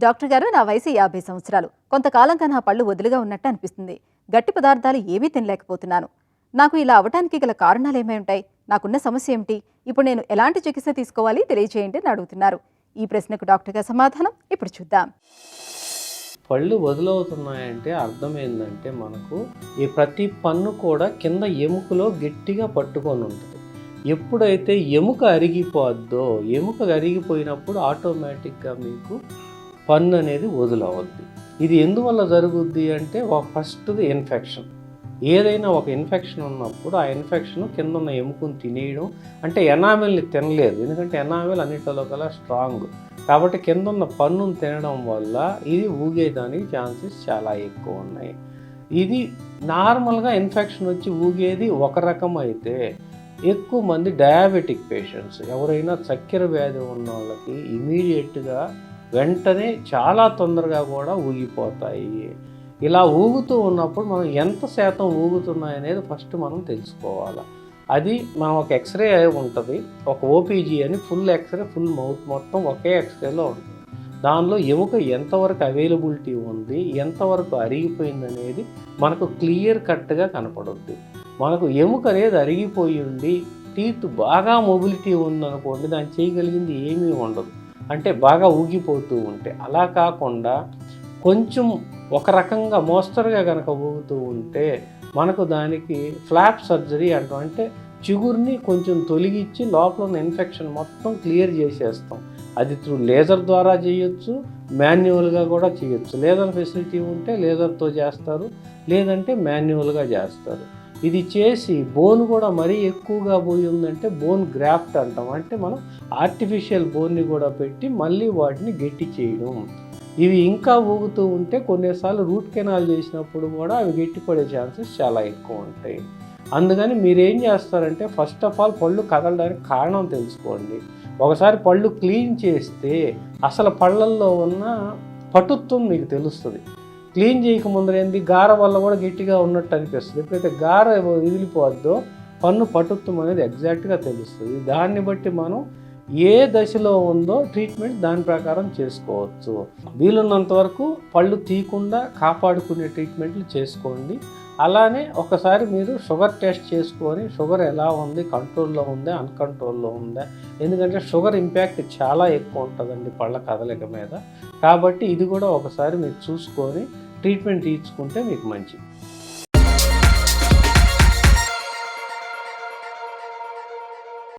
Doctor గారు, నా వయసు 50 సంవత్సరాలు. కొంతకాలంగా నా పళ్ళు వదులుగా ఉన్నట్టు అనిపిస్తుంది. గట్టి పదార్థాలు ఏమీ తినలేకపోతున్నాను. నాకు ఇలా అవ్వటానికి గల కారణాలేమై ఉంటాయి? నాకున్న సమస్య ఏమిటి? ఇప్పుడు నేను ఎలాంటి చికిత్స తీసుకోవాలి తెలియజేయండి అని అడుగుతున్నారు. ఈ ప్రశ్నకు డాక్టర్ గారి సమాధానం ఇప్పుడు చూద్దాం. పళ్ళు వదులవుతున్నాయంటే అర్థం ఏంటంటే, మనకు ఈ ప్రతి పన్ను కూడా కింద ఎముకలో గట్టిగా పట్టుకొని ఉంటుంది. ఎప్పుడైతే ఎముక అరిగిపోద్దో, ఎముక అరిగిపోయినప్పుడు ఆటోమేటిక్గా మీకు పన్ను అనేది వదులవద్ది. ఇది ఎందువల్ల జరుగుద్ది అంటే, ఫస్ట్ది ఇన్ఫెక్షన్. ఏదైనా ఒక ఇన్ఫెక్షన్ ఉన్నప్పుడు ఆ ఇన్ఫెక్షన్ కింద ఉన్న ఎముకను తినేయడం, అంటే ఎనామిల్ని తినలేదు, ఎందుకంటే ఎనామిల్ అన్నిటిలో కల్లా స్ట్రాంగ్ కాబట్టి కింద ఉన్న పన్నును తినడం వల్ల ఇది ఊగేదానికి ఛాన్సెస్ చాలా ఎక్కువ ఉన్నాయి. ఇది నార్మల్గా ఇన్ఫెక్షన్ వచ్చి ఊగేది ఒక రకం అయితే, ఎక్కువ మంది డయాబెటిక్ పేషెంట్స్, ఎవరైనా చక్కెర వ్యాధి ఉన్న వాళ్ళకి ఇమీడియట్గా వెంటనే చాలా తొందరగా కూడా ఊగిపోతాయి. ఇలా ఊగుతూ ఉన్నప్పుడు మనం ఎంత శాతం ఊగుతున్నాయి అనేది ఫస్ట్ మనం తెలుసుకోవాలి. అది మనం ఒక ఎక్స్రే ఉంటుంది, ఒక ఓపీజీ అని, ఫుల్ ఎక్స్రే, ఫుల్ మౌత్ మొత్తం ఒకే ఎక్స్రేలో ఉంటుంది. దానిలో ఎముక ఎంతవరకు అవైలబిలిటీ ఉంది, ఎంతవరకు అరిగిపోయింది అనేది మనకు క్లియర్ కట్గా కనపడుద్ది. మనకు ఎముక అనేది అరిగిపోయి ఉండి టీత్ బాగా మొబిలిటీ ఉందనుకోండి, దాన్ని చేయగలిగింది ఏమీ ఉండదు, అంటే బాగా ఊగిపోతూ ఉంటే. అలా కాకుండా కొంచెం ఒక రకంగా మోస్తరుగా కనుక ఊగుతూ ఉంటే మనకు దానికి ఫ్లాప్ సర్జరీ అంటాం. అంటే చిగురిని కొంచెం తొలగించి లోపల ఉన్న ఇన్ఫెక్షన్ మొత్తం క్లియర్ చేసేస్తాం. అది త్రూ లేజర్ ద్వారా చేయొచ్చు, మాన్యువల్గా కూడా చేయొచ్చు. లేజర్ ఫెసిలిటీ ఉంటే లేజర్తో చేస్తారు, లేదంటే మాన్యువల్గా చేస్తారు. ఇది చేసి బోన్ కూడా మరీ ఎక్కువగా పోయి ఉందంటే బోన్ గ్రాఫ్ట్ అంటాం. అంటే మనం ఆర్టిఫిషియల్ బోన్ని కూడా పెట్టి మళ్ళీ వాటిని గట్టి చేయడం. ఇవి ఇంకా ఊగుతూ ఉంటే కొన్నిసార్లు రూట్ కెనాల్ చేసినప్పుడు కూడా అవి గట్టిపడే ఛాన్సెస్ చాలా ఎక్కువ ఉంటాయి. అందుకని మీరేం చేస్తారంటే, ఫస్ట్ ఆఫ్ ఆల్ పళ్ళు కదలడానికి కారణం తెలుసుకోండి. ఒకసారి పళ్ళు క్లీన్ చేస్తే అసలు పళ్ళల్లో ఉన్న పటుత్వం మీకు తెలుస్తుంది. క్లీన్ చేయకముందర ఏంది, గార వల్ల కూడా గట్టిగా ఉన్నట్టు అనిపిస్తుంది. ఎప్పుడైతే గార వదిలిపోద్దో పన్ను పటుత్వం అనేది ఎగ్జాక్ట్గా తెలుస్తుంది. దాన్ని బట్టి మనం ఏ దశలో ఉందో ట్రీట్మెంట్ దాని ప్రకారం చేసుకోవచ్చు. వీలున్నంత వరకు పళ్ళు తీయకుండా కాపాడుకునే ట్రీట్మెంట్లు చేసుకోండి. అలానే ఒకసారి మీరు షుగర్ టెస్ట్ చేసుకొని, షుగర్ ఎలా ఉంది, కంట్రోల్లో ఉందా, అన్కంట్రోల్లో ఉందా, ఎందుకంటే షుగర్ ఇంపాక్ట్ చాలా ఎక్కువ ఉంటుందండి పళ్ళ కదలిక మీద. కాబట్టి ఇది కూడా ఒకసారి మీరు చూసుకొని ట్రీట్మెంట్ తీసుకుంటే మీకు మంచిది.